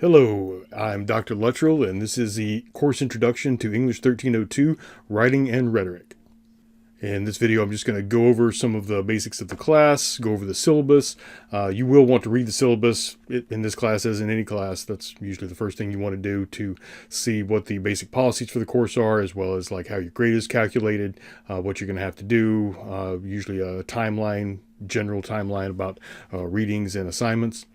Hello, I'm Dr. Luttrell, and this is the course introduction to English 1302, Writing and Rhetoric. In this video, I'm just going to go over some of the basics of the class, go over the syllabus. You will want to read the syllabus in this class, as in any class. That's usually the first thing you want to do to see what the basic policies for the course are, as well as like how your grade is calculated, what you're going to have to do, usually a timeline, general timeline about readings and assignments.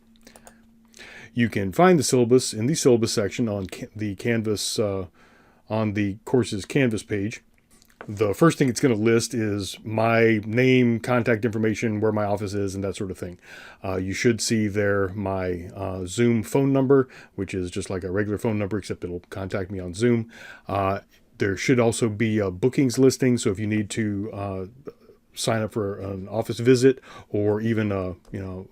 You can find the syllabus in the syllabus section on the Canvas, on the course's Canvas page. The first thing it's going to list is my name, contact information, where my office is, and that sort of thing. You should see there my Zoom phone number, which is just like a regular phone number, except it'll contact me on Zoom. There should also be a bookings listing, so if you need to sign up for an office visit or even a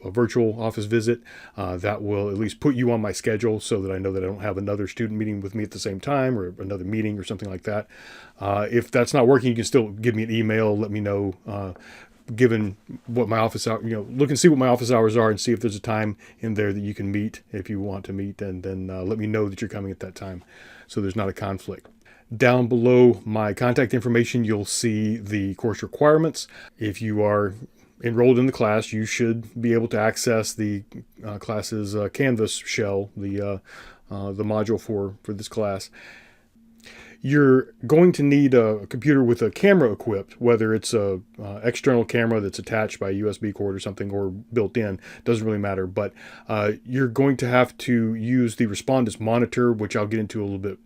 virtual office visit, that will at least put you on my schedule so that I know that I don't have another student meeting with me at the same time or another meeting or something like that. If that's not working, you can still give me an email, let me know, given what my office hours, look and see what my office hours are and see if there's a time in there that you can meet if you want to meet, and then let me know that you're coming at that time so there's not a conflict. Down below my contact information, you'll see the course requirements. If you are enrolled in the class, you should be able to access the class's Canvas shell, the module for this class. You're going to need a computer with a camera equipped, whether it's a external camera that's attached by a USB cord or something, or built in, doesn't really matter. But you're going to have to use the Respondus monitor, which I'll get into a little bit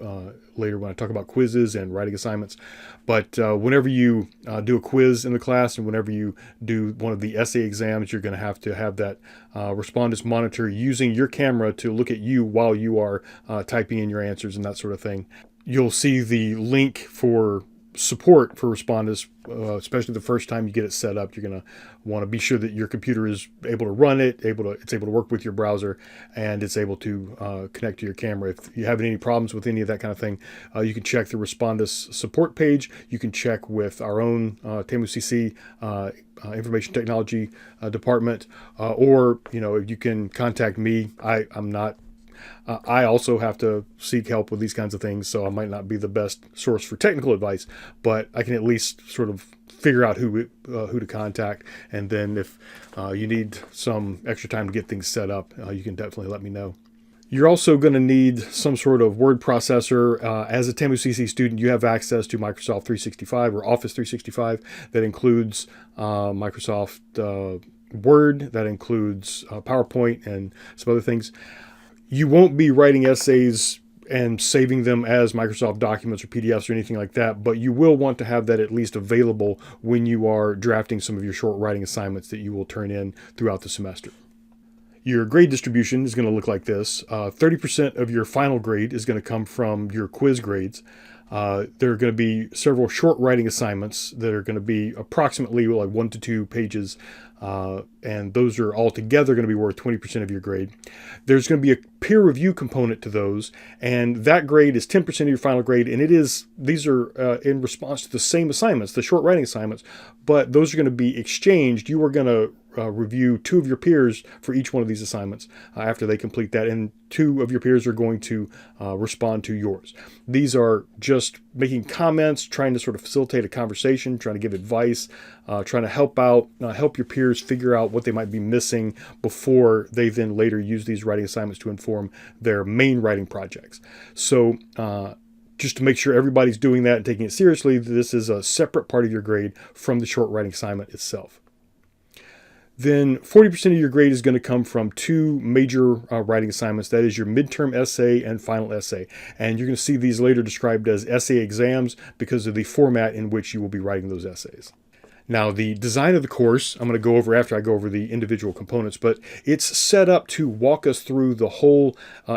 later when I talk about quizzes and writing assignments. But whenever you do a quiz in the class and whenever you do one of the essay exams, you're going to have that Respondus monitor using your camera to look at you while you are typing in your answers and that sort of thing. You'll see the link for support for Respondus, especially the first time you get it set up. You're going to want to be sure that your computer is able to run it, it's able to work with your browser, and it's able to connect to your camera. If you have any problems with any of that kind of thing, you can check the Respondus support page. You can check with our own TAMU-CC information technology department, or you can contact me. I also have to seek help with these kinds of things, so I might not be the best source for technical advice, but I can at least sort of figure out who to contact. And then if you need some extra time to get things set up, you can definitely let me know. You're also going to need some sort of word processor. As a TAMU-CC student, you have access to Microsoft 365 or Office 365 that includes Microsoft Word, that includes PowerPoint and some other things. You won't be writing essays and saving them as Microsoft documents or PDFs or anything like that, but you will want to have that at least available when you are drafting some of your short writing assignments that you will turn in throughout the semester. Your grade distribution is going to look like this. 30% of your final grade is going to come from your quiz grades. There are going to be several short writing assignments that are going to be approximately like 1 to 2 pages, and those are all together going to be worth 20% of your grade. There's going to be a peer review component to those, and that grade is 10% of your final grade, and these are in response to the same assignments, the short writing assignments, but those are going to be exchanged. You are going to review 2 of your peers for each one of these assignments after they complete that, and 2 of your peers are going to respond to yours. These are just making comments, trying to sort of facilitate a conversation, trying to give advice, trying to help your peers figure out what they might be missing before they then later use these writing assignments to inform their main writing projects. So just to make sure everybody's doing that and taking it seriously, this is a separate part of your grade from the short writing assignment itself. Then 40% of your grade is going to come from 2 major writing assignments. That is your midterm essay and final essay. And you're going to see these later described as essay exams because of the format in which you will be writing those essays. Now, the design of the course, I'm going to go over after I go over the individual components, but it's set up to walk us through the whole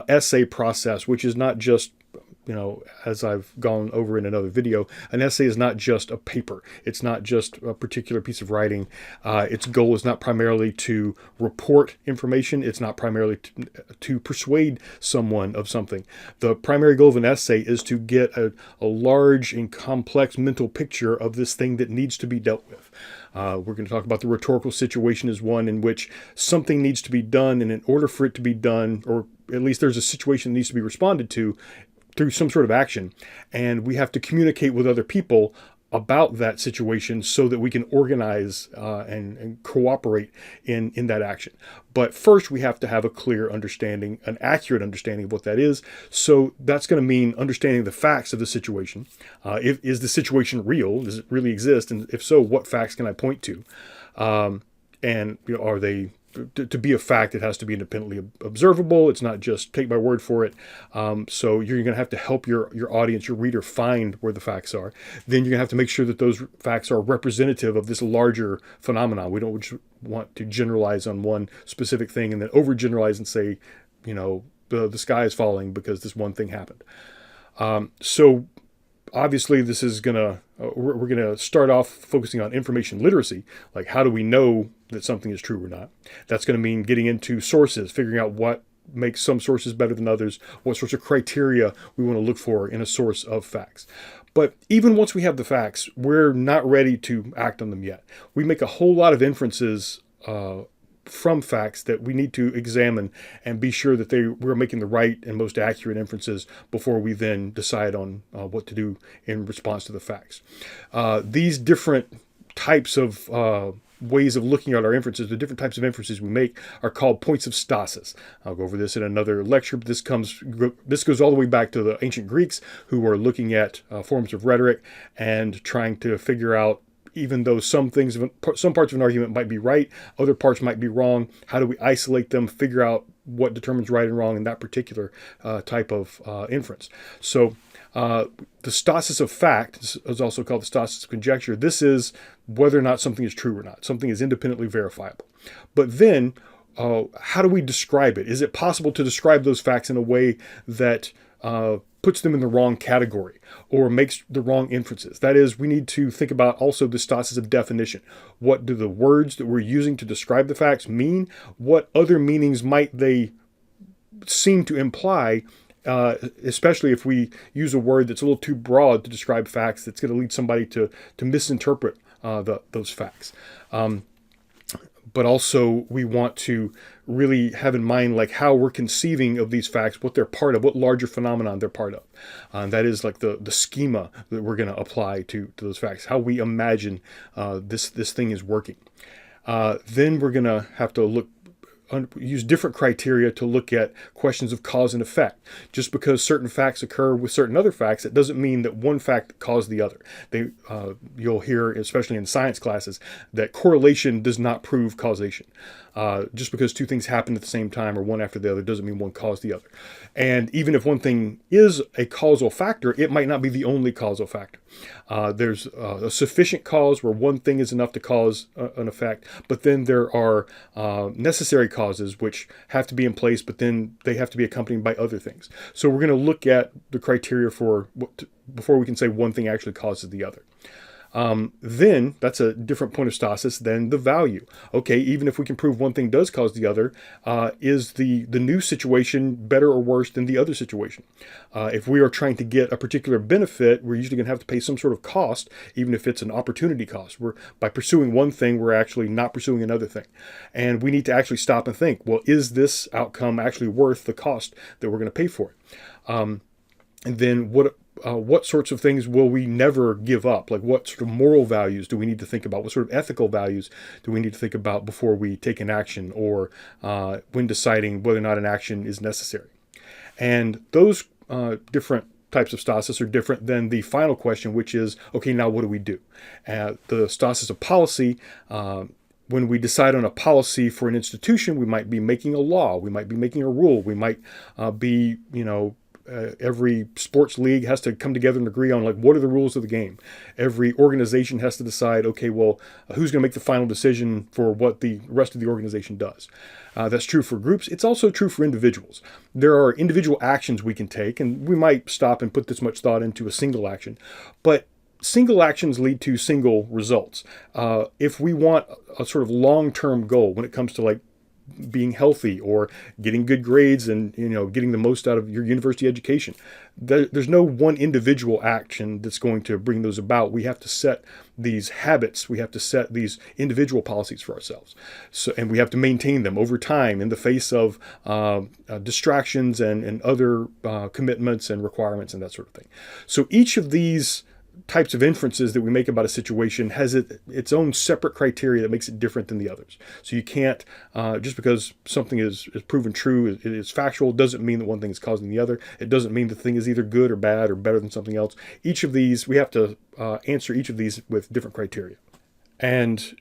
essay process, which is not just as I've gone over in another video, an essay is not just a paper. It's not just a particular piece of writing. Its goal is not primarily to report information. It's not primarily to persuade someone of something. The primary goal of an essay is to get a large and complex mental picture of this thing that needs to be dealt with. We're going to talk about the rhetorical situation as one in which something needs to be done, and in order for it to be done, or at least there's a situation that needs to be responded to through some sort of action, and we have to communicate with other people about that situation so that we can organize and cooperate in that action. But first, we have to have a clear understanding, an accurate understanding of what that is. So that's going to mean understanding the facts of the situation. Is the situation real? Does it really exist? And if so, what facts can I point to? And are they... To be a fact, it has to be independently observable. It's not just take my word for it. So you're going to have to help your audience, your reader, find where the facts are. Then you're going to have to make sure that those facts are representative of this larger phenomenon. We don't just want to generalize on one specific thing and then overgeneralize and say, the sky is falling because this one thing happened. So obviously, this is we're gonna start off focusing on information literacy, like how do we know that something is true or not. That's going to mean getting into sources, figuring out what makes some sources better than others, what sorts of criteria we want to look for in a source of facts. But even once we have the facts, we're not ready to act on them yet. We make a whole lot of inferences from facts that we need to examine and be sure that we're making the right and most accurate inferences before we then decide on what to do in response to the facts. These different types of ways of looking at our inferences, the different types of inferences we make, are called points of stasis. I'll go over this in another lecture, but this goes all the way back to the ancient Greeks, who were looking at forms of rhetoric and trying to figure out, even though some parts of an argument might be right, other parts might be wrong, how do we isolate them, figure out what determines right and wrong in that particular type of inference. So the stasis of fact is also called the stasis of conjecture. This is whether or not something is true or not. Something is independently verifiable. But then, how do we describe it? Is it possible to describe those facts in a way that puts them in the wrong category or makes the wrong inferences? That is, we need to think about also the stasis of definition. What do the words that we're using to describe the facts mean? What other meanings might they seem to imply, especially if we use a word that's a little too broad to describe facts, that's going to lead somebody to misinterpret those facts. But also we want to really have in mind like how we're conceiving of these facts, what they're part of, what larger phenomenon they're part of. That is like the schema that we're going to apply to those facts, how we imagine this thing is working. Then we're going to have to use different criteria to look at questions of cause and effect. Just because certain facts occur with certain other facts, it doesn't mean that one fact caused the other. You'll hear, especially in science classes, that correlation does not prove causation. Just because two things happen at the same time or one after the other doesn't mean one caused the other. And even if one thing is a causal factor, it might not be the only causal factor. There's a sufficient cause where one thing is enough to cause an effect, but then there are necessary causes which have to be in place, but then they have to be accompanied by other things. So we're going to look at the criteria before we can say one thing actually causes the other. Then that's a different point of stasis than the value. Okay, even if we can prove one thing does cause the other, is the new situation better or worse than the other situation? If we are trying to get a particular benefit, we're usually going to have to pay some sort of cost, even if it's an opportunity cost. By pursuing one thing, we're actually not pursuing another thing. And we need to actually stop and think, well, is this outcome actually worth the cost that we're going to pay for it? And then what sorts of things will we never give up? Like what sort of moral values do we need to think about? What sort of ethical values do we need to think about before we take an action or when deciding whether or not an action is necessary? And those different types of stasis are different than the final question, which is, okay, now what do we do? The stasis of policy, when we decide on a policy for an institution, we might be making a law, we might be making a rule, we might be, every sports league has to come together and agree on like what are the rules of the game. Every organization has to decide, okay, well, who's going to make the final decision for what the rest of the organization does. That's true for groups. It's also true for individuals. There are individual actions we can take, and we might stop and put this much thought into a single action, but single actions lead to single results. If we want a sort of long-term goal when it comes to like being healthy or getting good grades and getting the most out of your university education, there's no one individual action that's going to bring those about. We have to set these habits, we have to set these individual policies for ourselves, and we have to maintain them over time in the face of distractions and other commitments and requirements and that sort of thing. So each of these types of inferences that we make about a situation has its own separate criteria that makes it different than the others. So you can't, just because something is proven true, it is factual, doesn't mean that one thing is causing the other. It doesn't mean the thing is either good or bad or better than something else. Each of these, we have to answer each of these with different criteria. And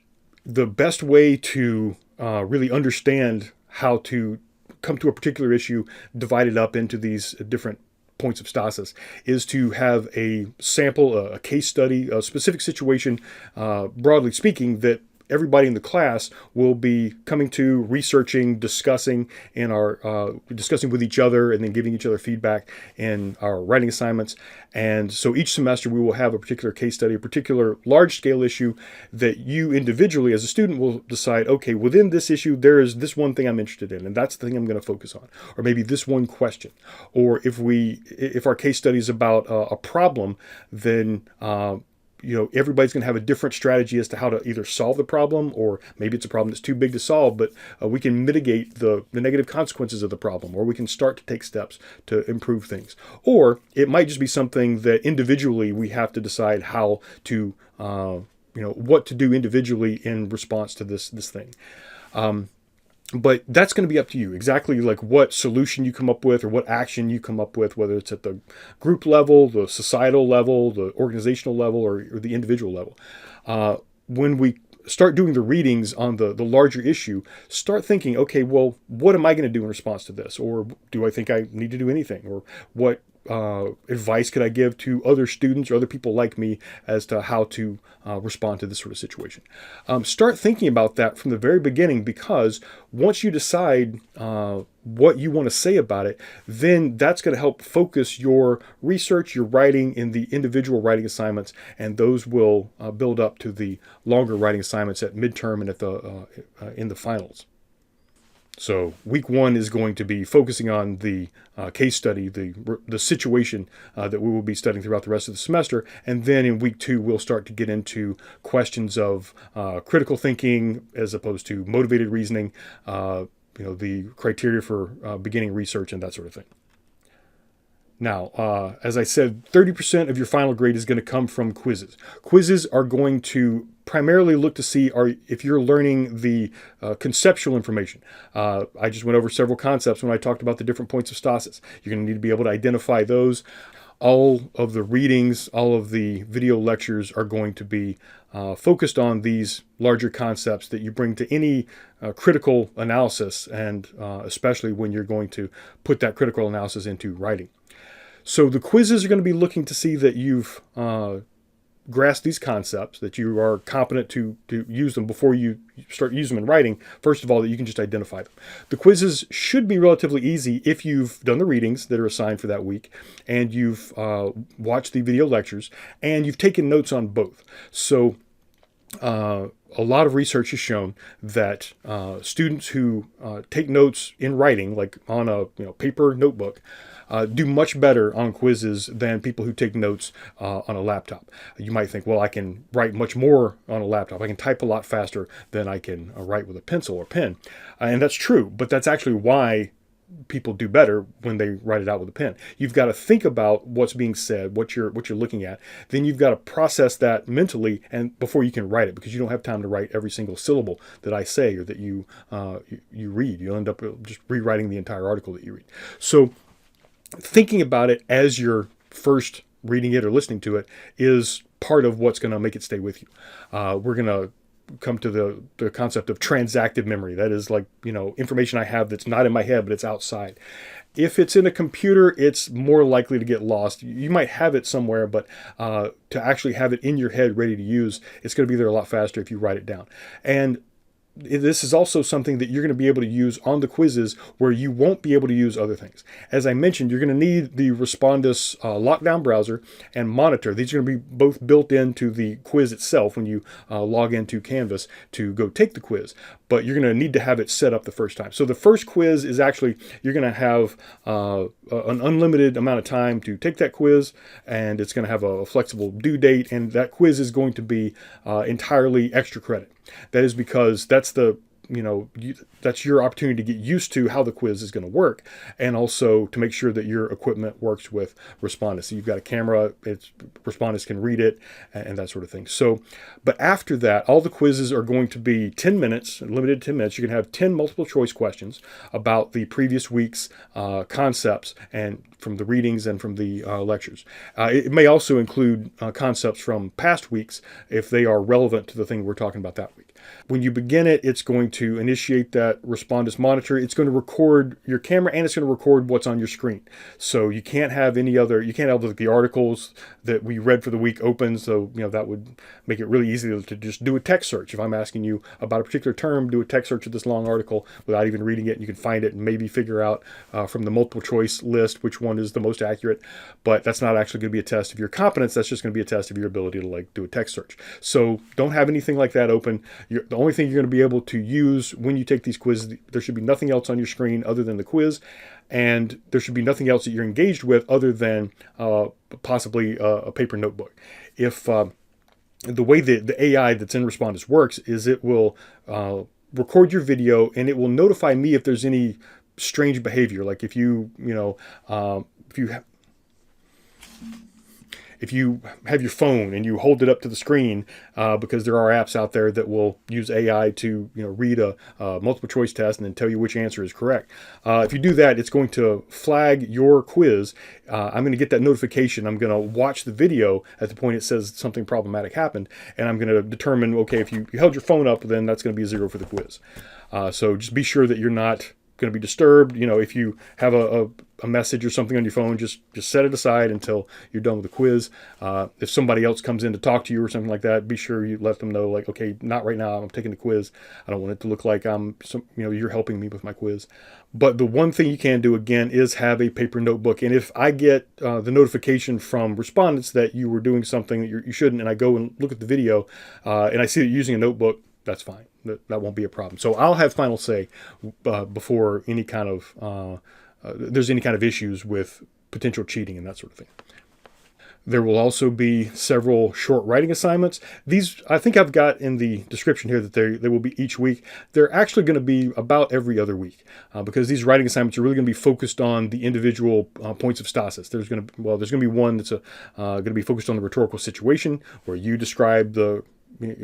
the best way to really understand how to come to a particular issue divided up into these different points of stasis is to have a sample, a case study, a specific situation, broadly speaking, that everybody in the class will be coming to, researching, discussing in our discussing with each other, and then giving each other feedback in our writing assignments. And so each semester we will have a particular case study, a particular large-scale issue that you individually as a student will decide, okay, within this issue there is this one thing I'm interested in, and that's the thing I'm going to focus on, or maybe this one question. Or if our case study is about a problem, then everybody's going to have a different strategy as to how to either solve the problem, or maybe it's a problem that's too big to solve, but we can mitigate the negative consequences of the problem, or we can start to take steps to improve things. Or it might just be something that individually we have to decide how to, what to do individually in response to this thing. But that's going to be up to you, exactly like what solution you come up with or what action you come up with, whether it's at the group level, the societal level, the organizational level, or the individual level. When we start doing the readings on the larger issue, start thinking, okay, well, what am I going to do in response to this? Or do I think I need to do anything? Or what advice could I give to other students or other people like me as to how to respond to this sort of situation? Start thinking about that from the very beginning, because once you decide what you want to say about it, then that's going to help focus your research, your writing in the individual writing assignments, and those will build up to the longer writing assignments at midterm and at in the finals. So week 1 is going to be focusing on the case study, the situation that we will be studying throughout the rest of the semester. And then in week 2, we'll start to get into questions of critical thinking as opposed to motivated reasoning, the criteria for beginning research and that sort of thing. Now, as I said, 30% of your final grade is going to come from quizzes. Quizzes are going to primarily look to see if you're learning the conceptual information. I just went over several concepts when I talked about the different points of stasis. You're going to need to be able to identify those. All of the readings, all of the video lectures are going to be focused on these larger concepts that you bring to any critical analysis, and especially when you're going to put that critical analysis into writing. So the quizzes are going to be looking to see that you've grasp these concepts, that you are competent to use them before you start using them in writing. First of all, that you can just identify them. The quizzes should be relatively easy if you've done the readings that are assigned for that week, and you've watched the video lectures, and you've taken notes on both. So a lot of research has shown that students who take notes in writing, like on a paper notebook, do much better on quizzes than people who take notes on a laptop. You might think, well, I can write much more on a laptop. I can type a lot faster than I can write with a pencil or pen. And that's true, but that's actually why people do better when they write it out with a pen. You've got to think about what's being said, what you're looking at. Then you've got to process that mentally and before you can write it, because you don't have time to write every single syllable that I say or that you read. You'll end up just rewriting the entire article that you read. So thinking about it as you're first reading it or listening to it is part of what's going to make it stay with you. We're going to come to the concept of transactive memory. That is like, information I have that's not in my head, but it's outside. If it's in a computer, it's more likely to get lost. You might have it somewhere, but to actually have it in your head ready to use, it's going to be there a lot faster if you write it down. And this is also something that you're going to be able to use on the quizzes where you won't be able to use other things. As I mentioned, you're going to need the Respondus lockdown browser and monitor. These are going to be both built into the quiz itself when you log into Canvas to go take the quiz. But you're going to need to have it set up the first time. So the first quiz is actually, you're going to have an unlimited amount of time to take that quiz, and it's going to have a flexible due date, and that quiz is going to be entirely extra credit. That is because that's that's your opportunity to get used to how the quiz is going to work, and also to make sure that your equipment works with Respondus. So you've got a camera, Respondus can read it, and that sort of thing. So, but after that, all the quizzes are going to be 10 minutes, limited to 10 minutes. You can have 10 multiple choice questions about the previous week's concepts and from the readings and from the lectures. It may also include concepts from past weeks if they are relevant to the thing we're talking about that week. When you begin it, it's going to initiate that Respondus monitor. It's going to record your camera, and it's going to record what's on your screen. So you can't have you can't have the articles that we read for the week open. So, that would make it really easy to just do a text search. If I'm asking you about a particular term, do a text search of this long article without even reading it. You can find it and maybe figure out from the multiple choice list which one is the most accurate. But that's not actually going to be a test of your competence. That's just going to be a test of your ability to do a text search. So don't have anything like that open. The only thing you're going to be able to use when you take these quizzes, there should be nothing else on your screen other than the quiz, and there should be nothing else that you're engaged with other than possibly a paper notebook. If the way the AI that's in Respondus works is it will record your video, and it will notify me if there's any strange behavior, like if you have your phone and you hold it up to the screen, because there are apps out there that will use AI to read a multiple choice test and then tell you which answer is correct. If you do that, it's going to flag your quiz. I'm going to get that notification. I'm going to watch the video at the point it says something problematic happened, and I'm going to determine, okay, if you held your phone up, then that's going to be a 0 for the quiz. So just be sure that you're not going to be disturbed. If you have a message or something on your phone, just set it aside until you're done with the quiz. If somebody else comes in to talk to you or something like that, be sure you let them know, like, okay, not right now, I'm taking the quiz. I don't want it to look like you're helping me with my quiz. But the one thing you can do, again, is have a paper notebook. And if I get the notification from respondents that you were doing something that you shouldn't, and I go and look at the video and I see that you're using a notebook, that's fine. That won't be a problem. So I'll have final say before any kind of there's any kind of issues with potential cheating and that sort of thing. There will also be several short writing assignments. These, I think I've got in the description here that they will be each week. They're actually going to be about every other week because these writing assignments are really going to be focused on the individual points of stasis. There's going to be one that's going to be focused on the rhetorical situation, where you describe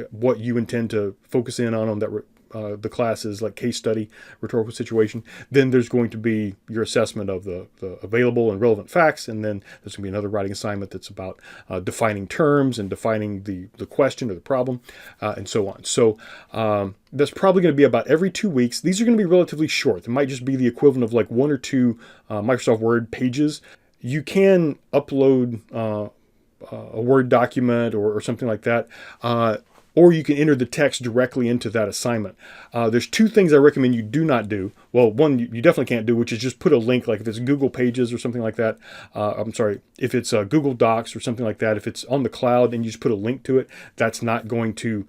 what you intend to focus in on that the classes, like case study, rhetorical situation. Then there's going to be your assessment of the available and relevant facts, and then there's going to be another writing assignment that's about defining terms and defining the question or the problem, and so on. So that's probably going to be about every 2 weeks. These are going to be relatively short. It might just be the equivalent of like 1 or 2 Microsoft Word pages. You can upload a Word document or something like that, or you can enter the text directly into that assignment. There's 2 things I recommend you do not do. Well, one you definitely can't do, which is just put a link, like if it's Google Pages or something like that. If it's Google Docs or something like that, if it's on the cloud and you just put a link to it, that's not going to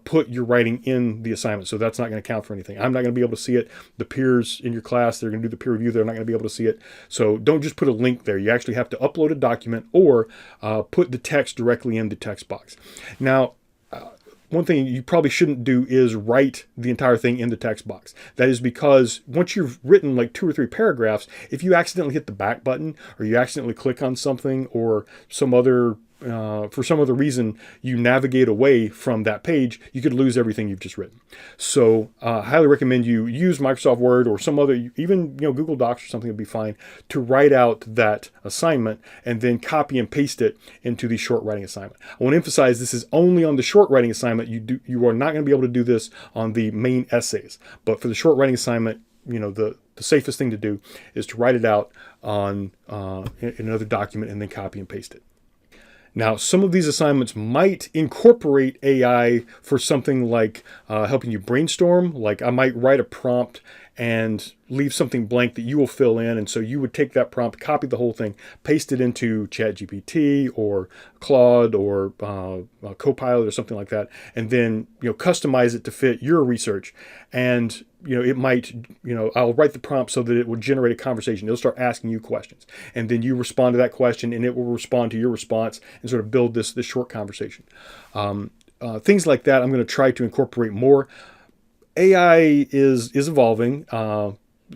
put your writing in the assignment. So that's not going to count for anything. I'm not going to be able to see it. The peers in your class, they're going to do the peer review. They're not going to be able to see it. So don't just put a link there. You actually have to upload a document or put the text directly in the text box. Now, one thing you probably shouldn't do is write the entire thing in the text box. That is because once you've written like 2 or 3 paragraphs, if you accidentally hit the back button or you accidentally click on something or for some other reason you navigate away from that page, you could lose everything you've just written. So I highly recommend you use Microsoft Word or some other, even Google Docs or something would be fine, to write out that assignment and then copy and paste it into the short writing assignment. I want to emphasize this is only on the short writing assignment. You are not going to be able to do this on the main essays, but for the short writing assignment, the safest thing to do is to write it out on in another document and then copy and paste it. Now, some of these assignments might incorporate AI for something like helping you brainstorm. Like I might write a prompt and leave something blank that you will fill in. And so you would take that prompt, copy the whole thing, paste it into ChatGPT or Claude or Copilot or something like that, and then customize it to fit your research. And it might, I'll write the prompt so that it will generate a conversation. It'll start asking you questions, and then you respond to that question, and it will respond to your response and sort of build this short conversation. Things like that, I'm going to try to incorporate more. AI is evolving.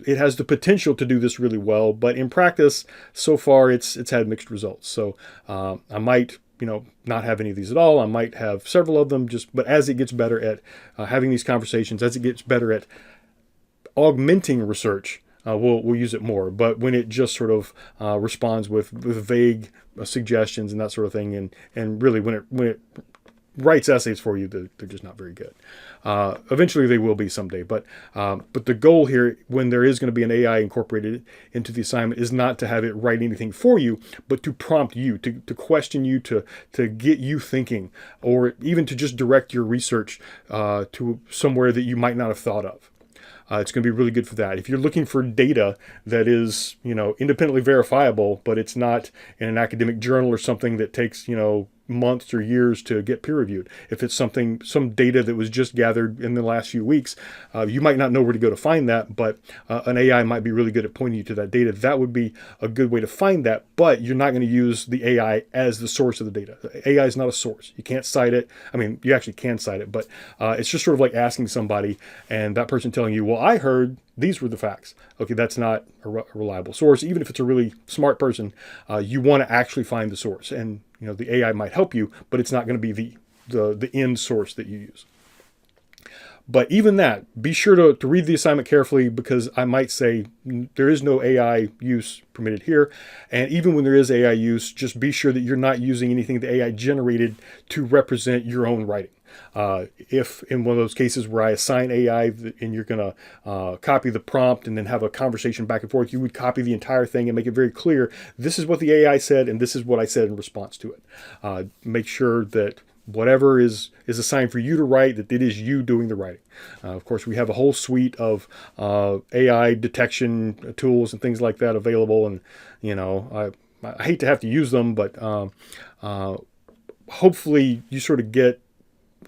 It has the potential to do this really well, but in practice, so far it's had mixed results. So I might not have any of these at all. I might have several of them. But as it gets better at having these conversations, as it gets better at augmenting research, we'll use it more. But when it just sort of responds with vague suggestions and that sort of thing, and really when it writes essays for you, they're just not very good. Eventually they will be someday, but the goal here, when there is going to be an AI incorporated into the assignment, is not to have it write anything for you, but to prompt you, to question you, to get you thinking, or even to just direct your research to somewhere that you might not have thought of. It's going to be really good for that. If you're looking for data that is, independently verifiable, but it's not in an academic journal or something that takes, months or years to get peer reviewed. If it's some data that was just gathered in the last few weeks, you might not know where to go to find that, but an AI might be really good at pointing you to that data. That would be a good way to find that, but you're not going to use the AI as the source of the data. The AI is not a source. You can't cite it. I mean, you actually can cite it, but it's just sort of like asking somebody and that person telling you, well, I heard these were the facts. Okay, that's not a reliable source. Even if it's a really smart person, you want to actually find the source. And the AI might help you, but it's not going to be the end source that you use. But even that, be sure to read the assignment carefully, because I might say there is no AI use permitted here. And even when there is AI use, just be sure that you're not using anything the AI generated to represent your own writing. If in one of those cases where I assign AI and you're going to copy the prompt and then have a conversation back and forth, you would copy the entire thing and make it very clear, this is what the AI said and this is what I said in response to it. Make sure that whatever is assigned for you to write, that it is you doing the writing. Of course, we have a whole suite of AI detection tools and things like that available, and I hate to have to use them, but hopefully you sort of get,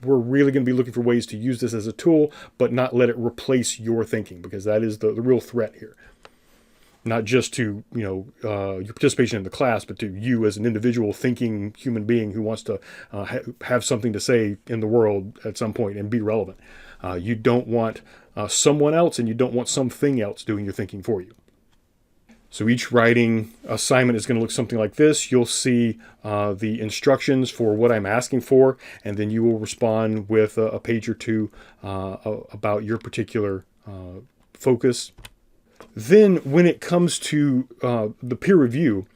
we're really going to be looking for ways to use this as a tool, but not let it replace your thinking, because that is the real threat here. Not just to, your participation in the class, but to you as an individual thinking human being who wants to have something to say in the world at some point and be relevant. You don't want someone else, and you don't want something else doing your thinking for you. So each writing assignment is going to look something like this. You'll see the instructions for what I'm asking for, and then you will respond with a page or two about your particular focus. Then when it comes to the peer review,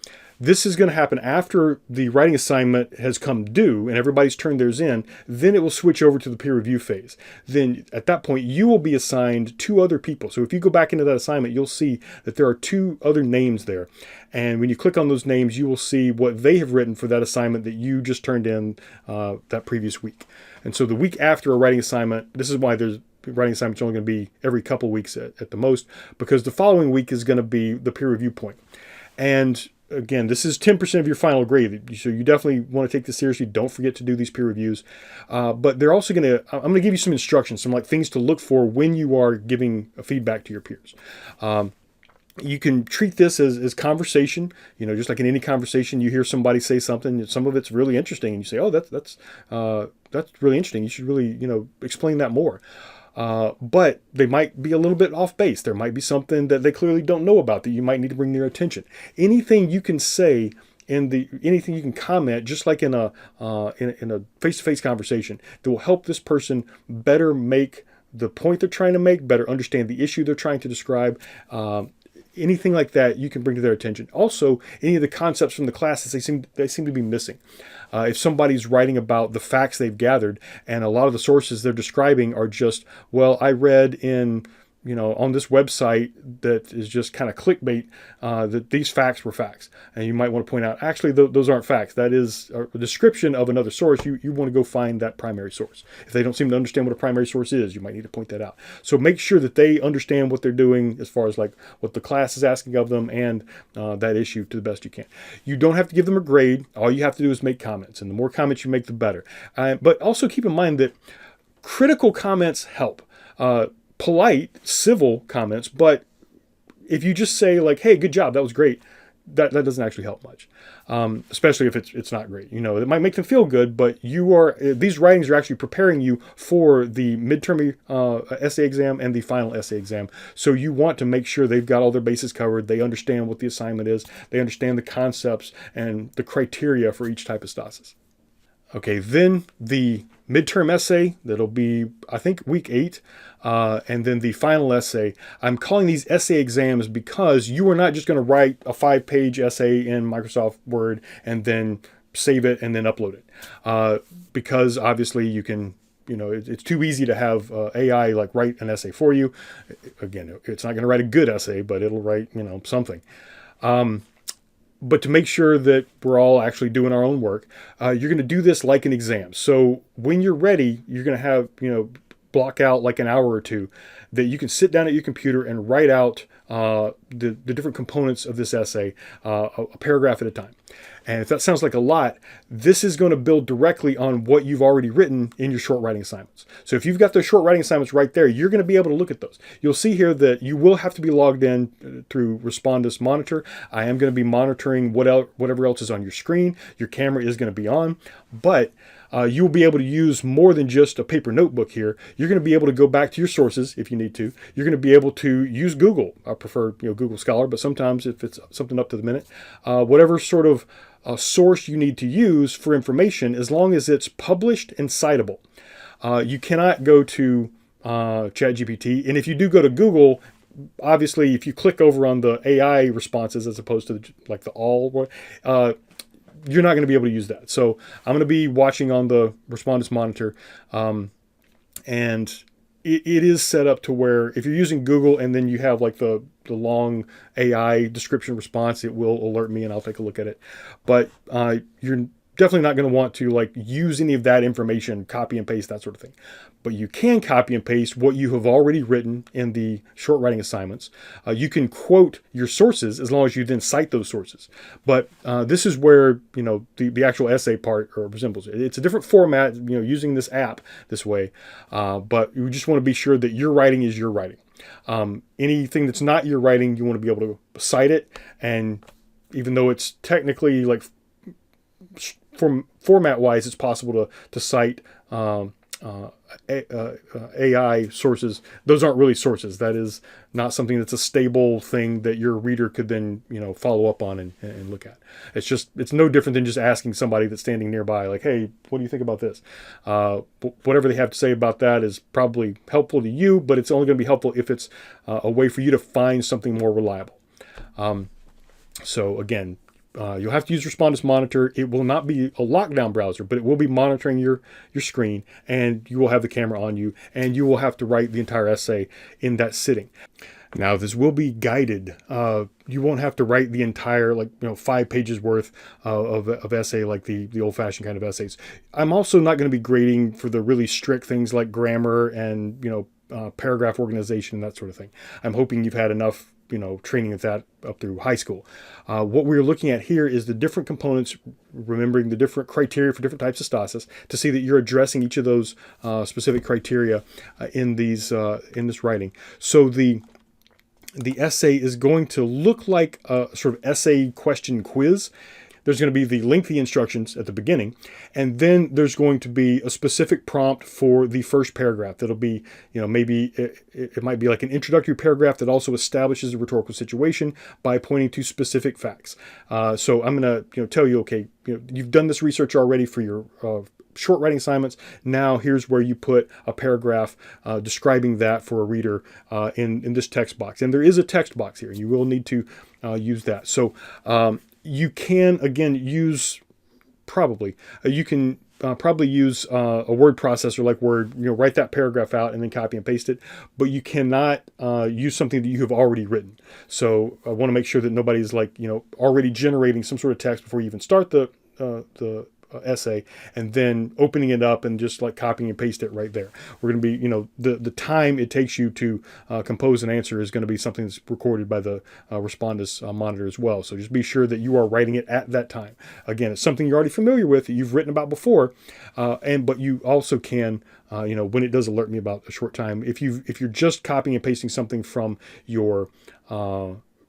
this is going to happen after the writing assignment has come due and everybody's turned theirs in. Then it will switch over to the peer review phase. Then at that point, you will be assigned 2 other people. So if you go back into that assignment, you'll see that there are 2 other names there. And when you click on those names, you will see what they have written for that assignment that you just turned in that previous week. And so the week after a writing assignment, this is why there's writing assignments are only going to be every couple weeks at the most, because the following week is going to be the peer review point. And again, this is 10% of your final grade, so you definitely want to take this seriously. Don't forget to do these peer reviews. But they're also I'm going to give you some instructions, some like things to look for when you are giving feedback to your peers. You can treat this as conversation, just like in any conversation, you hear somebody say something, some of it's really interesting, and you say, oh, that's really interesting. You should really, explain that more. But they might be a little bit off base. There might be something that they clearly don't know about that you might need to bring their attention. Anything you can say anything you can comment, just like in a face-to-face conversation, that will help this person better make the point they're trying to make, better understand the issue they're trying to describe. Anything like that you can bring to their attention. Also, any of the concepts from the classes they seem to be missing. If somebody's writing about the facts they've gathered, and a lot of the sources they're describing are just, well, I read in on this website that is just kind of clickbait, that these facts were facts. And you might want to point out, actually, those aren't facts. That is a description of another source. You want to go find that primary source. If they don't seem to understand what a primary source is, you might need to point that out. So make sure that they understand what they're doing as far as like what the class is asking of them, and that issue to the best you can. You don't have to give them a grade. All you have to do is make comments. And the more comments you make, the better. But also keep in mind that critical comments help. Polite, civil comments, but if you just say like, hey, good job, that was great, that doesn't actually help much, especially if it's not great. It might make them feel good, but these writings are actually preparing you for the midterm essay exam and the final essay exam. So you want to make sure they've got all their bases covered, they understand what the assignment is, they understand the concepts and the criteria for each type of stasis. Okay, then the midterm essay, that'll be, I think, week 8. And then the final essay. I'm calling these essay exams because you are not just going to write a 5-page essay in Microsoft Word and then save it and then upload it. Because obviously you can, it's too easy to have AI like write an essay for you. Again, it's not going to write a good essay, but it'll write, something. But to make sure that we're all actually doing our own work, you're going to do this like an exam. So when you're ready, you're going to have, block out like an hour or two that you can sit down at your computer and write out the different components of this essay, a paragraph at a time. And if that sounds like a lot, this is going to build directly on what you've already written in your short writing assignments. So if you've got those short writing assignments right there, you're going to be able to look at those. You'll see here that you will have to be logged in through Respondus Monitor. I am going to be monitoring whatever else is on your screen. Your camera is going to be on, but you'll be able to use more than just a paper notebook here. You're going to be able to go back to your sources if you need to. You're going to be able to use Google. I prefer Google Scholar, but sometimes if it's something up to the minute, whatever sort of source you need to use for information, as long as it's published and citable. You cannot go to ChatGPT, and if you do go to Google, obviously if you click over on the AI responses as opposed to like the all, you're not going to be able to use that. So I'm going to be watching on the Respondus Monitor, and it is set up to where if you're using Google and then you have like the long AI description response, it will alert me and I'll take a look at it. But you're definitely not going to want to like use any of that information, copy and paste, that sort of thing. But you can copy and paste what you have already written in the short writing assignments. You can quote your sources as long as you then cite those sources. But this is where the actual essay part resembles it. It's a different format, using this app this way. But you just want to be sure that your writing is your writing. Anything that's not your writing, you want to be able to cite it. And even though it's technically like format-wise, it's possible to cite AI sources. Those aren't really sources. That is not something that's a stable thing that your reader could then follow up on and look at. It's no different than just asking somebody that's standing nearby, like, hey, what do you think about this? Whatever they have to say about that is probably helpful to you, but it's only going to be helpful if it's a way for you to find something more reliable. So again, you'll have to use Respondus Monitor. It will not be a lockdown browser, but it will be monitoring your screen, and you will have the camera on you, and you will have to write the entire essay in that sitting. Now, this will be guided. You won't have to write the entire 5 pages worth of essay like the old-fashioned kind of essays. I'm also not going to be grading for the really strict things like grammar and paragraph organization and that sort of thing. I'm hoping you've had enough training of that up through high school. What we're looking at here is the different components, remembering the different criteria for different types of stasis, to see that you're addressing each of those specific criteria in this writing. So the essay is going to look like a sort of essay question quiz. There's going to be the lengthy instructions at the beginning, and then there's going to be a specific prompt for the first paragraph. That'll be, maybe it might be like an introductory paragraph that also establishes a rhetorical situation by pointing to specific facts. So I'm going to, tell you, okay, you've done this research already for your short writing assignments. Now here's where you put a paragraph describing that for a reader in this text box. And there is a text box here. You will need to use that. So you can, again, you can probably use a word processor like Word, write that paragraph out and then copy and paste it, but you cannot use something that you have already written. So I want to make sure that nobody's like, already generating some sort of text before you even start the essay and then opening it up and just like copying and paste it right there. We're going to be, the time it takes you to compose an answer is going to be something that's recorded by the Respondus monitor as well. So just be sure that you are writing it at that time. Again, it's something you're already familiar with, that you've written about before, but you also can, when it does alert me about a short time, if you're just copying and pasting something from your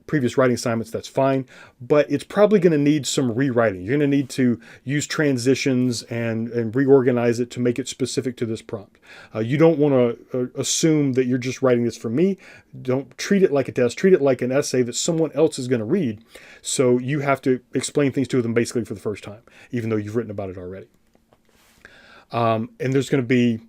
previous writing assignments, that's fine, but it's probably going to need some rewriting. You're going to need to use transitions and reorganize it to make it specific to this prompt. You don't want to assume that you're just writing this for me. Don't treat it like a test. Treat it like an essay that someone else is going to read. So you have to explain things to them basically for the first time, even though you've written about it already. And there's going to be,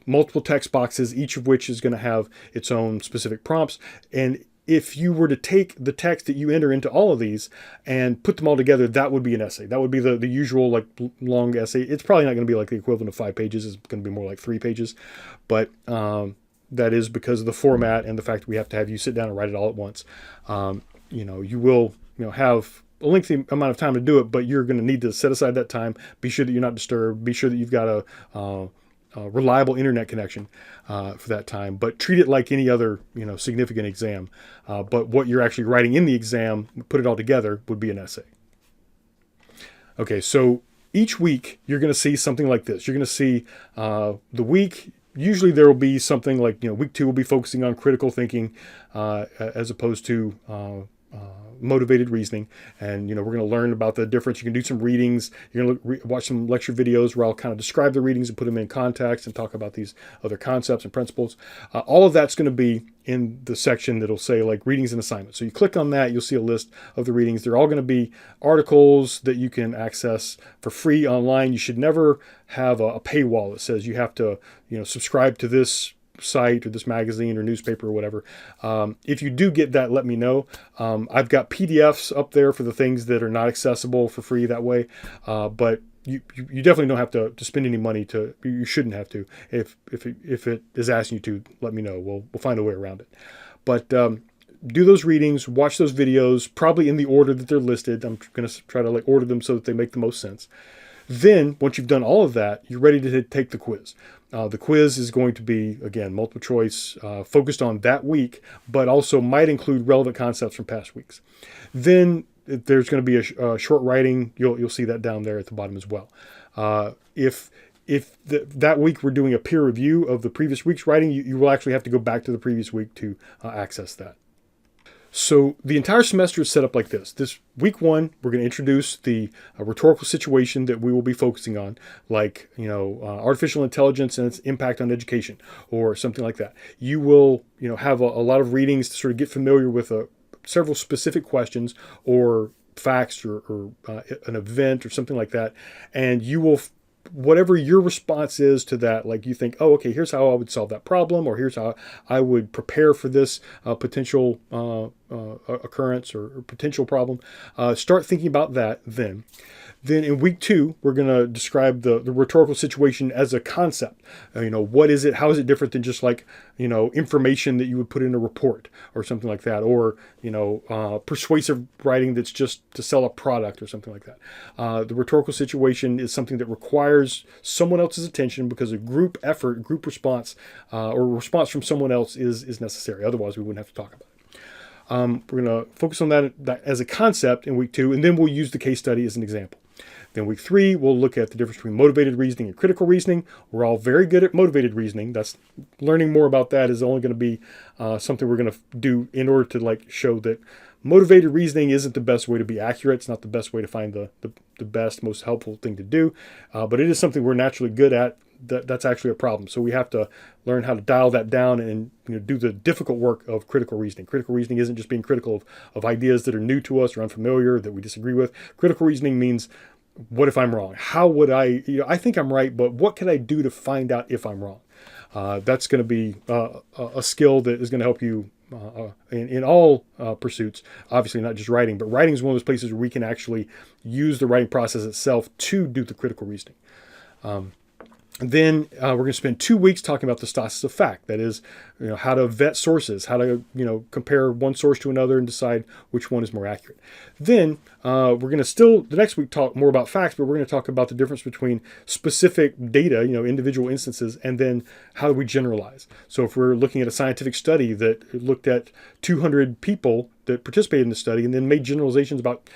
multiple text boxes, each of which is going to have its own specific prompts. And if you were to take the text that you enter into all of these and put them all together, that would be an essay. That would be the usual like long essay. It's probably not going to be like the equivalent of 5 pages. It's going to be more like 3 pages. But that is because of the format and the fact that we have to have you sit down and write it all at once. You will have a lengthy amount of time to do it, but you're going to need to set aside that time. Be sure that you're not disturbed. Be sure that you've got a reliable internet connection for that time, but treat it like any other significant exam. But what you're actually writing in the exam, put it all together, would be an essay. Okay, so each week you're going to see something like this. You're going to see the week. Usually there will be something like week 2 will be focusing on critical thinking as opposed to motivated reasoning, and we're going to learn about the difference. You can do some readings. You're going to watch some lecture videos where I'll kind of describe the readings and put them in context and talk about these other concepts and principles. All of that's going to be in the section that'll say like readings and assignments. So you click on that, you'll see a list of the readings. They're all going to be articles that you can access for free online. You should never have a paywall that says you have to subscribe to this site or this magazine or newspaper or whatever. If you do get that, let me know. I've got PDFs up there for the things that are not accessible for free that way, but you definitely don't have to spend any money to. You shouldn't have to. If it is asking you to, let me know. We'll find a way around it. But do those readings, watch those videos, probably in the order that they're listed. I'm going to try to order them so that they make the most sense. Then, once you've done all of that, you're ready to take the quiz. The quiz is going to be, again, multiple choice, focused on that week, but also might include relevant concepts from past weeks. Then there's going to be a short writing. You'll see that down there at the bottom as well. If that week we're doing a peer review of the previous week's writing, you will actually have to go back to the previous week to access that. So the entire semester is set up like this. This week 1, we're going to introduce the rhetorical situation that we will be focusing on, like, artificial intelligence and its impact on education or something like that. You will, have a lot of readings to sort of get familiar with several specific questions or facts or an event or something like that. And you will whatever your response is to that, like you think, oh, okay, here's how I would solve that problem, or here's how I would prepare for this potential occurrence or potential problem. Start thinking about that then. Then in week 2, we're going to describe the rhetorical situation as a concept. What is it? How is it different than just like, information that you would put in a report or something like that, or, persuasive writing that's just to sell a product or something like that. The rhetorical situation is something that requires someone else's attention because a group effort, group response, or response from someone else is necessary. Otherwise, we wouldn't have to talk about it. We're going to focus on that as a concept in week 2, and then we'll use the case study as an example. Then week 3, we'll look at the difference between motivated reasoning and critical reasoning. We're all very good at motivated reasoning. That's learning more about that is only going to be something we're going to do in order to show that motivated reasoning isn't the best way to be accurate. It's not the best way to find the best, most helpful thing to do, but it is something we're naturally good at. That's actually a problem. So we have to learn how to dial that down and do the difficult work of critical reasoning. Critical reasoning isn't just being critical of ideas that are new to us or unfamiliar that we disagree with. Critical reasoning means, what if I'm wrong? How would I think I'm right, but what can I do to find out if I'm wrong? That's going to be a skill that is going to help you in all pursuits, obviously not just writing, but writing is one of those places where we can actually use the writing process itself to do the critical reasoning. Then we're going to spend 2 weeks talking about the stasis of fact. That is, how to vet sources, how to compare one source to another and decide which one is more accurate. Then we're going to still the next week talk more about facts, but we're going to talk about the difference between specific data, individual instances, and then how do we generalize. So if we're looking at a scientific study that looked at 200 people that participated in the study and then made generalizations about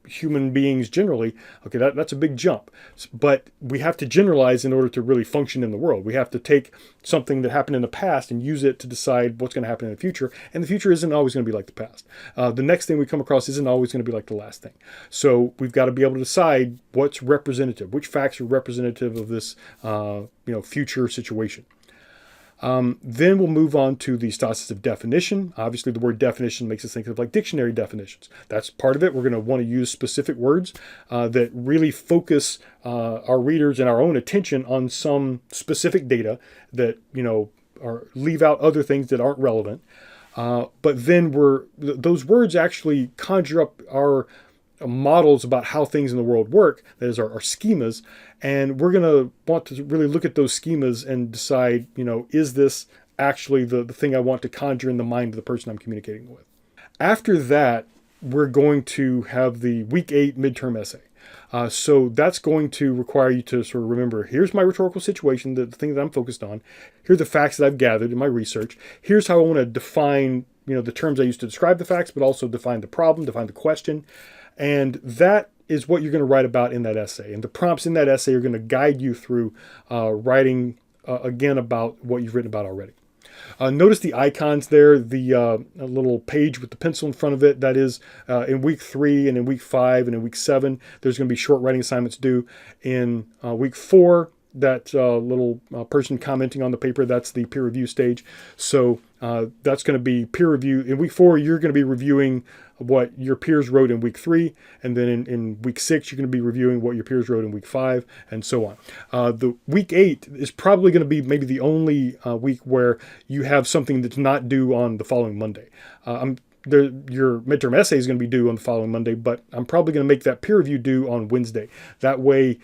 human beings generally, okay, that's a big jump. But we have to generalize in order to really function in the world. We have to take something that happened in the past and use it to decide what's going to happen in the future. And the future isn't always going to be like the past. The next thing we come across isn't always going to be like the last thing. So we've got to be able to decide what's representative, which facts are representative of this future situation. Then we'll move on to the stasis of definition. Obviously, the word definition makes us think of like dictionary definitions. That's part of it. We're going to want to use specific words that really focus our readers and our own attention on some specific data that, or leave out other things that aren't relevant. But then those words actually conjure up our models about how things in the world work, that is our schemas, and we're going to want to really look at those schemas and decide, is this actually the thing I want to conjure in the mind of the person I'm communicating with. After that, we're going to have the week 8 midterm essay. So that's going to require you to sort of remember, here's my rhetorical situation, the thing that I'm focused on. Here are the facts that I've gathered in my research. Here's how I want to define, the terms I use to describe the facts, but also define the problem, define the question. And that is what you're going to write about in that essay. And the prompts in that essay are going to guide you through writing, again, about what you've written about already. Notice the icons there, the little page with the pencil in front of it. That is in week 3 and in week 5 and in week 7. There's going to be short writing assignments due. In week 4, that little person commenting on the paper, that's the peer review stage. So that's going to be peer review. In week 4, you're going to be reviewing what your peers wrote in week 3. And then in week 6, you're going to be reviewing what your peers wrote in week 5, and so on. The week 8 is probably going to be maybe the only week where you have something that's not due on the following Monday. Your midterm essay is going to be due on the following Monday, but I'm probably going to make that peer review due on Wednesday. That way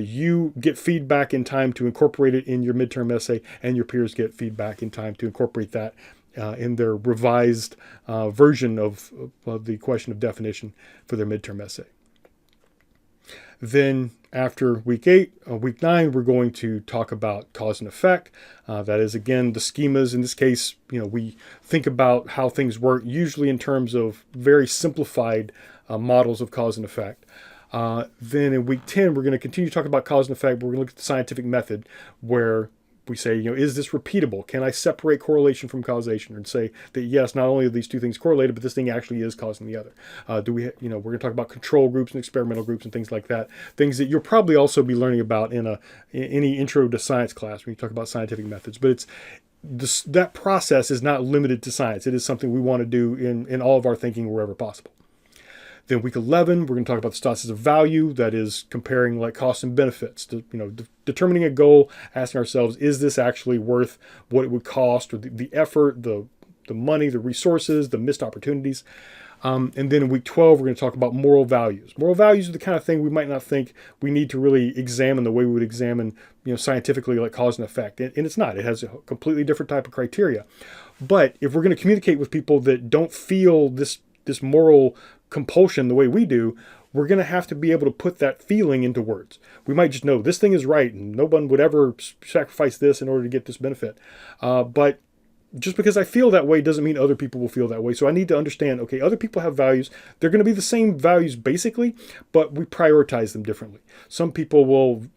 you get feedback in time to incorporate it in your midterm essay, and your peers get feedback in time to incorporate that in their revised version of the question of definition for their midterm essay. Then after week 8, week 9, we're going to talk about cause and effect. That is, again, the schemas. In this case, we think about how things work, usually in terms of very simplified models of cause and effect. Then in week 10, we're going to continue to talk about cause and effect, but we're going to look at the scientific method where we say, is this repeatable? Can I separate correlation from causation and say that, yes, not only are these two things correlated, but this thing actually is causing the other? We're going to talk about control groups and experimental groups and things like that. Things that you'll probably also be learning about in any intro to science class when you talk about scientific methods. But that process is not limited to science. It is something we want to do in all of our thinking wherever possible. Then week 11, we're going to talk about the stasis of value. That is comparing like costs and benefits, determining a goal, asking ourselves, is this actually worth what it would cost, or the effort, the money, the resources, the missed opportunities. And then in week 12, we're going to talk about moral values. Moral values are the kind of thing we might not think we need to really examine the way we would examine, scientifically, like cause and effect. And it's not. It has a completely different type of criteria. But if we're going to communicate with people that don't feel this moral compulsion the way we do, we're going to have to be able to put that feeling into words. We might just know this thing is right and no one would ever sacrifice this in order to get this benefit. But just because I feel that way doesn't mean other people will feel that way. So I need to understand, okay, other people have values. They're going to be the same values basically, but we prioritize them differently. Some people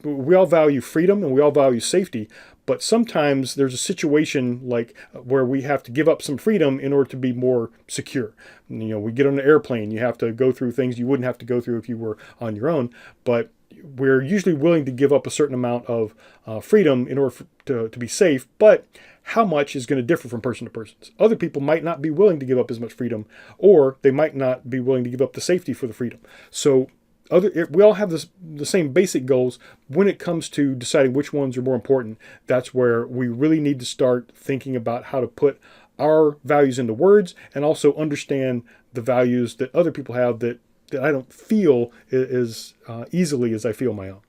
we all value freedom and we all value safety, but sometimes there's a situation like where we have to give up some freedom in order to be more secure. We get on an airplane, you have to go through things you wouldn't have to go through if you were on your own, but we're usually willing to give up a certain amount of freedom in order to be safe, but how much is going to differ from person to person. Other people might not be willing to give up as much freedom, or they might not be willing to give up the safety for the freedom. So we all have the same basic goals. When it comes to deciding which ones are more important, that's where we really need to start thinking about how to put our values into words and also understand the values that other people have that I don't feel as easily as I feel my own.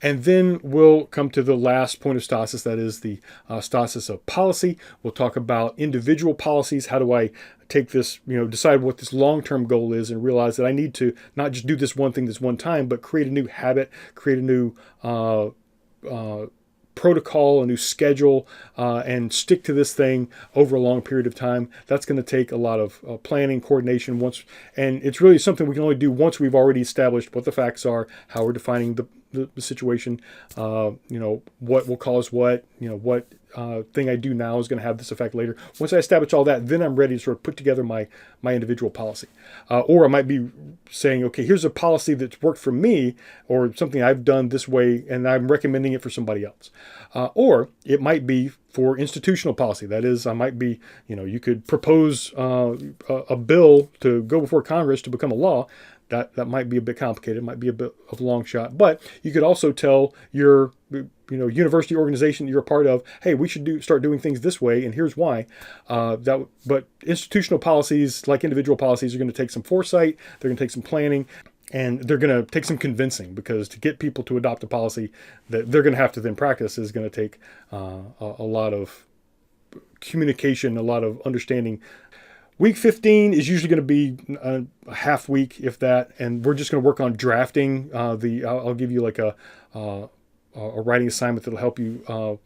And then we'll come to the last point of stasis, that is the stasis of policy. We'll talk about individual policies. How do I take this, decide what this long-term goal is and realize that I need to not just do this one thing this one time, but create a new habit, create a new protocol, a new schedule, and stick to this thing over a long period of time. That's going to take a lot of planning, coordination and it's really something we can only do once we've already established what the facts are, how we're defining the situation, what will cause what thing I do now is going to have this effect later. Once I establish all that, then I'm ready to sort of put together my individual policy. Or I might be saying, okay, here's a policy that's worked for me, or something I've done this way, and I'm recommending it for somebody else. Or it might be for institutional policy. That is, I might be, you could propose a bill to go before Congress to become a law. That might be a bit complicated. It might be a bit of a long shot. But you could also tell your university organization that you're a part of, hey, we should start doing things this way, and here's why. But institutional policies, like individual policies, are going to take some foresight. They're going to take some planning, and they're going to take some convincing, because to get people to adopt a policy that they're going to have to then practice is going to take a lot of communication, a lot of understanding. Week 15 is usually going to be a half week, if that, and we're just going to work on drafting. I'll give you like a writing assignment that'll help you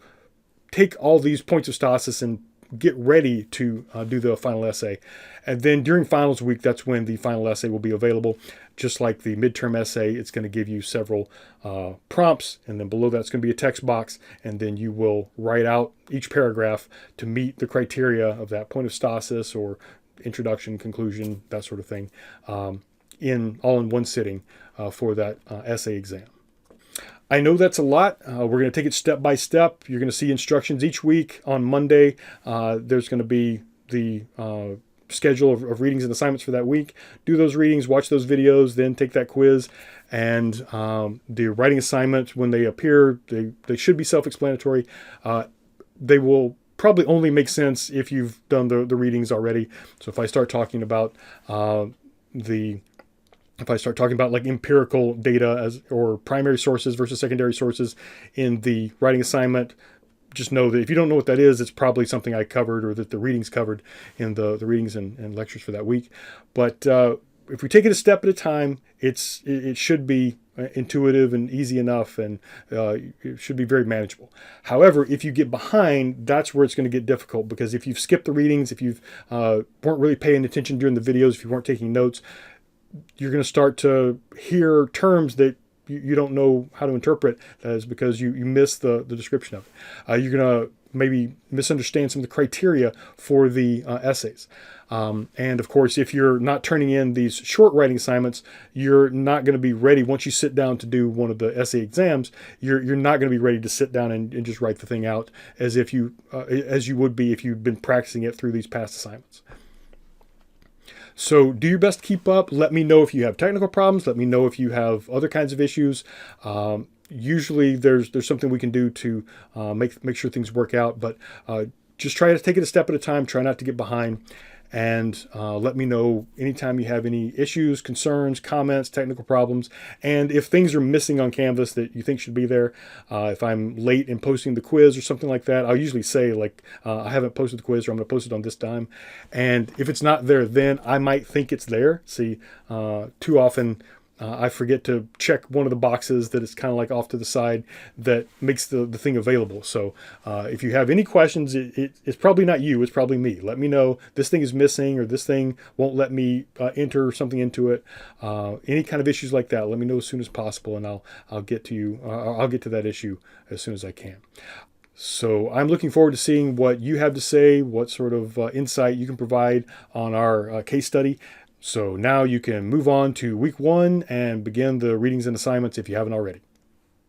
take all these points of stasis and get ready to do the final essay. And then during finals week, that's when the final essay will be available. Just like the midterm essay, it's going to give you several prompts, and then below that's going to be a text box, and then you will write out each paragraph to meet the criteria of that point of stasis or introduction, conclusion, that sort of thing, all in one sitting for that essay exam. I know that's a lot. We're going to take it step by step. You're going to see instructions each week. On Monday, there's going to be the schedule of readings and assignments for that week. Do those readings, watch those videos, then take that quiz. And the writing assignments, when they appear, they should be self-explanatory. They will probably only make sense if you've done the readings already. So if I start talking about like empirical data or primary sources versus secondary sources in the writing assignment, just know that if you don't know what that is, it's probably something I covered or that the readings covered in the readings and lectures for that week. But if we take it a step at a time, it should be intuitive and easy enough, and it should be very manageable. However, if you get behind, that's where it's going to get difficult, because if you've skipped the readings, if you weren't really paying attention during the videos, if you weren't taking notes, you're going to start to hear terms that you don't know how to interpret. That is because you miss the description of it. You're going to maybe misunderstand some of the criteria for the essays. And of course, if you're not turning in these short writing assignments, you're not going to be ready once you sit down to do one of the essay exams. You're not going to be ready to sit down and just write the thing out as you would be if you'd been practicing it through these past assignments. So do your best to keep up. Let me know if you have technical problems. Let me know if you have other kinds of issues. Usually there's something we can do to make sure things work out, but just try to take it a step at a time. Try not to get behind. And let me know anytime you have any issues, concerns, comments, technical problems, and if things are missing on Canvas that you think should be there. If I'm late in posting the quiz or something like that, I'll usually say, like, I haven't posted the quiz, or I'm going to post it on this time. And if it's not there, then I might think it's there. See, too often I forget to check one of the boxes that is kind of like off to the side that makes the thing available. So if you have any questions, it's probably not you, it's probably me. Let me know this thing is missing, or this thing won't let me enter something into it. Any kind of issues like that, let me know as soon as possible, and I'll get to you. I'll get to that issue as soon as I can. So I'm looking forward to seeing what you have to say, what sort of insight you can provide on our case study. So now you can move on to week 1 and begin the readings and assignments if you haven't already.